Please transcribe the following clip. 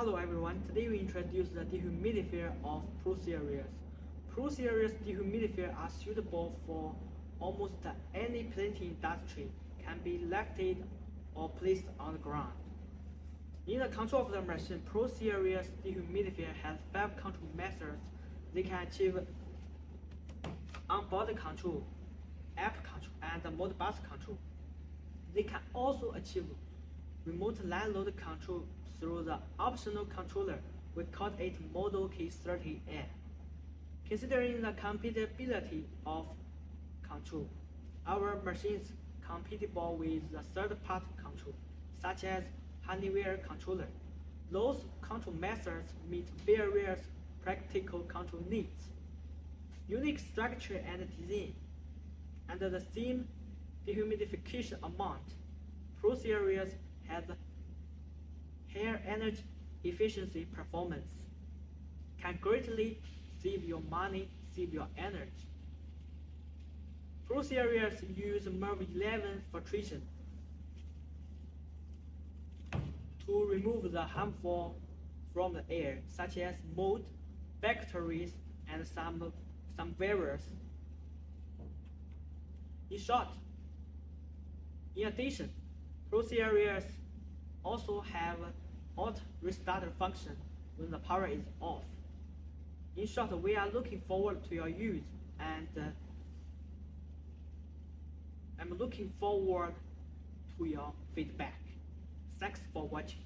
Hello everyone, today we introduce the dehumidifier of Preair. Preair dehumidifier are suitable for almost any planting industry, can be lifted or placed on the ground. In the control of the machine, Preair dehumidifier has 5 control methods. They can achieve on-board control, app control, and Modbus control. They can also achieve remote line load control through the optional controller. We call it Model K30N. Considering the compatibility of control, our machine is compatible with the third-party control, such as Honeywell controller. Those control methods meet various practical control needs. Unique structure and design. Under the same dehumidification amount, Preair has higher energy efficiency performance, can greatly save your money, save your energy. Preair use MERV 11 filtration to remove the harmful from the air, such as mold, bacteria, and some viruses. In addition, Preair also have auto restart function when the power is off. In short, we are looking forward to your use, and I'm looking forward to your feedback. Thanks for watching.